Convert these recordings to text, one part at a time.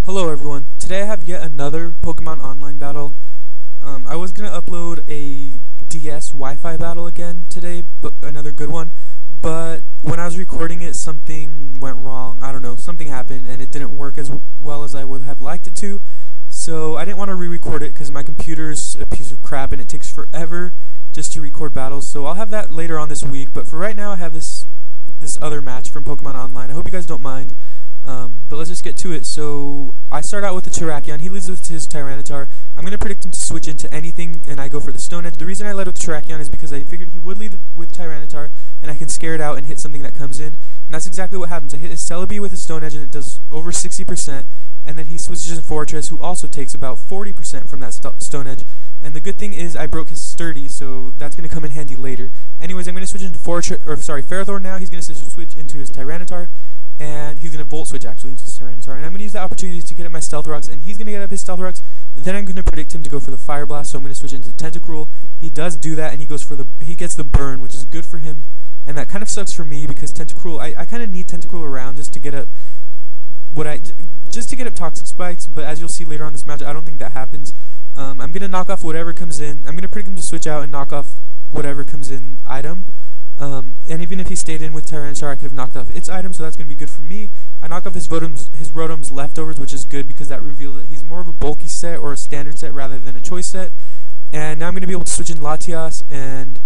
Hello everyone, today I have yet another Pokemon Online battle. I was going to upload a DS Wi-Fi battle again today, but another good one, but when I was recording it something went wrong, I don't know, something happened and it didn't work as well as I would have liked it to, so I didn't want to re-record it because my computer's a piece of crap and it takes forever just to record battles, so I'll have that later on this week, but for right now I have this other match from Pokemon Online. I hope you guys don't mind. But let's just get to it. So I start out with the Terrakion. He leads with his Tyranitar. I'm going to predict him to switch into anything, and I go for the Stone Edge. The reason I led with the Terrakion is because I figured he would lead with Tyranitar, and I can scare it out and hit something that comes in. And that's exactly what happens. I hit his Celebi with his Stone Edge, and it does over 60%. And then he switches into Fortress, who also takes about 40% from that Stone Edge. And the good thing is I broke his Sturdy, so that's going to come in handy later. Anyways, I'm going to switch into Ferrothorn now. He's going to switch into his Tyranitar. And he's going to Volt Switch actually into his Tyranitar. And I'm going to use that opportunity to get up my Stealth Rocks, and he's going to get up his Stealth Rocks. And then I'm going to predict him to go for the Fire Blast, so I'm going to switch into Tentacruel. He does do that, and he gets the burn, which is good for him. And that kind of sucks for me because Tentacruel, I kind of need Tentacruel around just to get up Toxic Spikes. But as you'll see later on in this match, I don't think that happens. I'm going to knock off whatever comes in. I'm going to predict him to switch out and knock off whatever comes in item. And even if he stayed in with Tyranitar, I could have knocked off its item, so that's going to be good for me. I knock off his Rotom's leftovers, which is good because that reveals that he's more of a bulky set or a standard set rather than a choice set. And now I'm going to be able to switch in Latias, and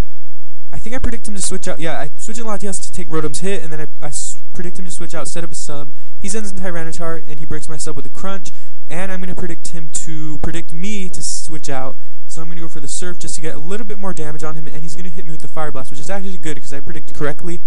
I think I predict him to switch out. Yeah, I switch in Latias to take Rotom's hit, and then I predict him to switch out, set up a sub. He sends in Tyranitar, and he breaks my sub with a Crunch. And I'm going to predict him to predict me to switch out. So I'm going to go for the Surf just to get a little bit more damage on him, and he's going to hit me with the Fire Blast, which is actually good because I predicted correctly.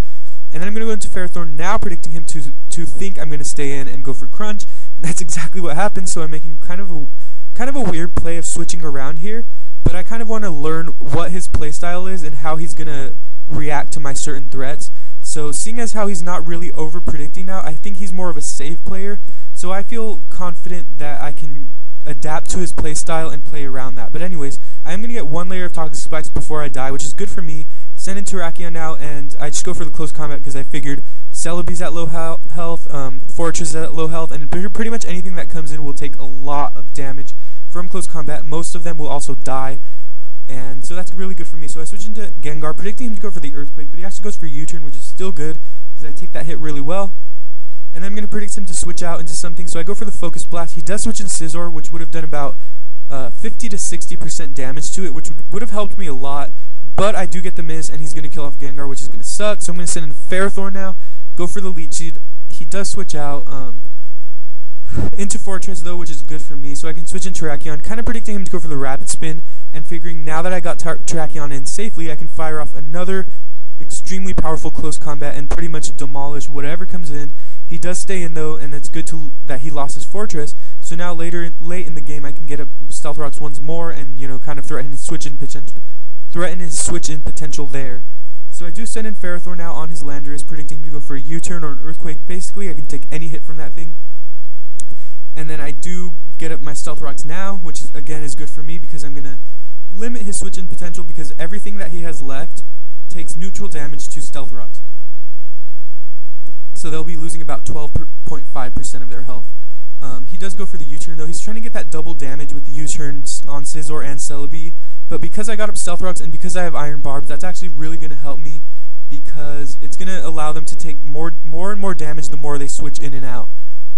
And then I'm going to go into Ferrothorn, now predicting him to think I'm going to stay in and go for Crunch. And that's exactly what happened, so I'm making kind of a weird play of switching around here, but I kind of want to learn what his playstyle is and how he's going to react to my certain threats. So seeing as how he's not really over-predicting now, I think he's more of a safe player, so I feel confident that I can adapt to his playstyle and play around that. But anyways, I am going to get one layer of Toxic Spikes before I die, which is good for me. Send in Terrakion now, and I just go for the close combat because I figured Celebi's at low health, Fortress is at low health, and pretty much anything that comes in will take a lot of damage from close combat. Most of them will also die, and so that's really good for me. So I switch into Gengar, predicting him to go for the Earthquake, but he actually goes for U-turn, which is still good because I take that hit really well. And then I'm going to predict him to switch out into something, so I go for the Focus Blast. He does switch in Scizor, which would have done about 50 to 60% damage to it, which would have helped me a lot. But I do get the miss, and he's going to kill off Gengar, which is going to suck. So I'm going to send in Ferrothorn now, go for the Leech Seed. He does switch out into Fortress, though, which is good for me. So I can switch in Terrakion, kind of predicting him to go for the Rapid Spin, and figuring now that I got Terrakion in safely, I can fire off another extremely powerful close combat and pretty much demolish whatever comes in. He does stay in though, and it's good that he lost his Fortress. So now late in the game, I can get up Stealth Rocks once more, and kind of threaten his switch in potential there. So I do send in Ferrothorn now on his Landorus, predicting him to go for a U-turn or an Earthquake. Basically, I can take any hit from that thing. And then I do get up my Stealth Rocks now, which again is good for me because I'm gonna limit his switch in potential because everything that he has left takes neutral damage to Stealth Rocks. So they'll be losing about 12.5% of their health. He does go for the U-turn though. He's trying to get that double damage with the U-turns on Scizor and Celebi. But because I got up Stealth Rocks and because I have Iron Barbs, that's actually really going to help me because it's going to allow them to take more and more damage the more they switch in and out.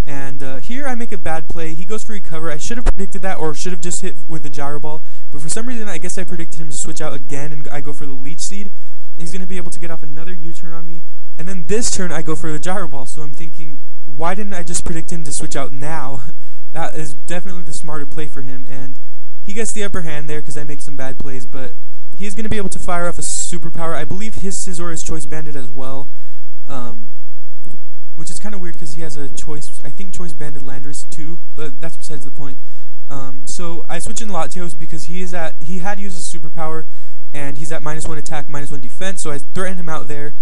And here I make a bad play. He goes for Recover. I should have predicted that or should have just hit with the Gyro Ball. But for some reason I guess I predicted him to switch out again and I go for the Leech Seed. He's going to be able to get off another U-turn on me. And then this turn I go for the Gyro Ball, so I'm thinking, why didn't I just predict him to switch out now? That is definitely the smarter play for him, and he gets the upper hand there because I make some bad plays, but he's going to be able to fire off a superpower. I believe his Scizor is Choice Banded as well, which is kind of weird because he has a Choice Banded Landorus too, but that's besides the point. So I switch in Latios because he had used a superpower, and he's at -1 attack, -1 defense, so I threaten him out there.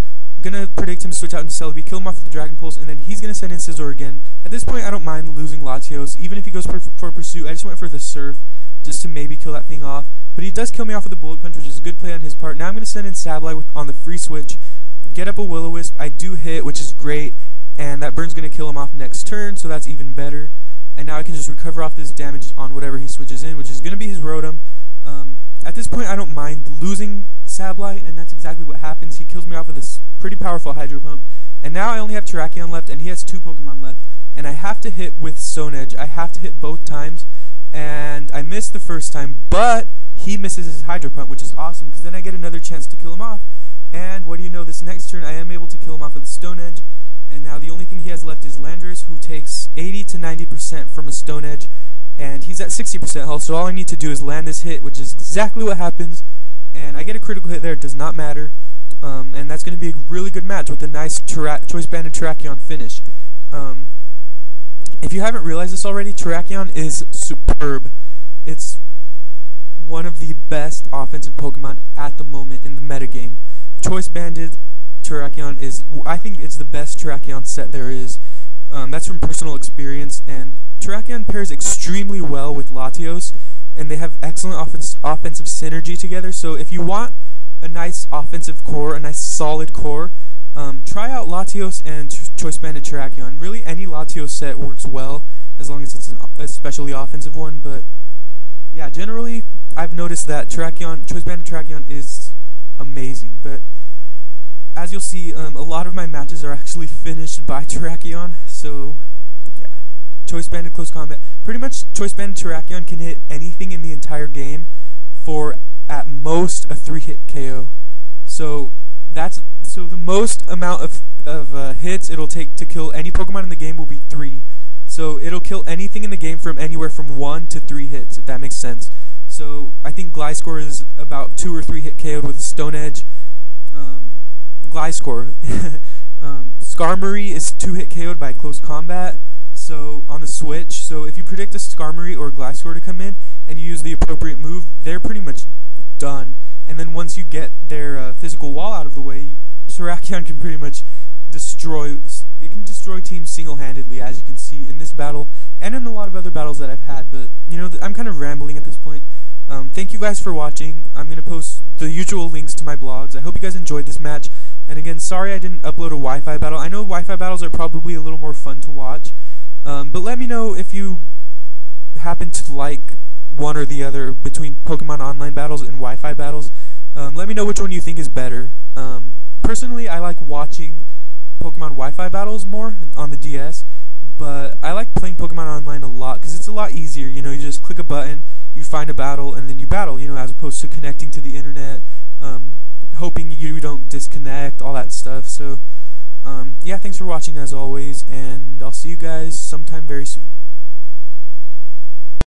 Gonna predict him to switch out into Celebi, kill him off with the Dragon Pulse, and then he's gonna send in Scizor again. At this point, I don't mind losing Latios, even if he goes for Pursuit. I just went for the Surf, just to maybe kill that thing off. But he does kill me off with the Bullet Punch, which is a good play on his part. Now I'm gonna send in Sableye on the free switch, get up a Will-O-Wisp. I do hit, which is great, and that burn's gonna kill him off next turn, so that's even better. and now I can just recover off this damage on whatever he switches in, which is going to be his Rotom. At this point, I don't mind losing Sableye, and that's exactly what happens. He kills me off with this pretty powerful Hydro Pump, and now I only have Terrakion left, and he has 2 Pokemon left, and I have to hit with Stone Edge. I have to hit both times, and I missed the first time, but he misses his Hydro Pump, which is awesome, because then I get another chance to kill him off. And what do you know, this next turn I am able to kill him off with a Stone Edge, and now the only thing he has left is Landorus, who takes 80 to 90% from a Stone Edge, and he's at 60% health, so all I need to do is land this hit, which is exactly what happens, and I get a critical hit there. It does not matter, and that's going to be a really good match with a nice Choice Banded Terrakion finish. If you haven't realized this already, Terrakion is superb. It's one of the best offensive Pokemon at the moment in the metagame. Choice Banded Terrakion is, I think it's the best Terrakion set there is. That's from personal experience, and Terrakion pairs extremely well with Latios, and they have excellent offensive synergy together. So if you want a nice offensive core, a nice solid core, try out Latios and Choice Banded Terrakion. Really, any Latios set works well, as long as it's an especially offensive one, but yeah, generally, I've noticed that Choice Banded Terrakion is amazing, but as you'll see, a lot of my matches are actually finished by Terrakion, so yeah. Choice Banded Close Combat. Pretty much, Choice Banded Terrakion can hit anything in the entire game for, at most, a 3-hit KO. So the most amount of hits it'll take to kill any Pokemon in the game will be 3. So it'll kill anything in the game from anywhere from 1 to 3 hits, if that makes sense. So I think Gliscor is about 2 or 3 hit KO'd with Stone Edge. Gliscor. Skarmory is 2 hit KO'd by Close Combat. So on the Switch, so if you predict a Skarmory or Gliscor to come in and you use the appropriate move, they're pretty much done. And then once you get their physical wall out of the way, Terrakion can pretty much destroy teams single-handedly, as you can see in this battle and in a lot of other battles that I've had. But you know, I'm kind of rambling at this point. Thank you guys for watching. I'm going to post the usual links to my blogs. I hope you guys enjoyed this match. And again, sorry I didn't upload a Wi-Fi battle. I know Wi-Fi battles are probably a little more fun to watch. But let me know if you happen to like one or the other between Pokemon Online battles and Wi-Fi battles. Let me know which one you think is better. Personally, I like watching Pokemon Wi-Fi battles more on the DS, but I like playing Pokemon Online a lot because it's a lot easier. You know, you just click a button, you find a battle, and then you battle, you know, as opposed to connecting to the internet, hoping you don't disconnect, all that stuff. So, yeah, thanks for watching as always, and I'll see you guys sometime very soon.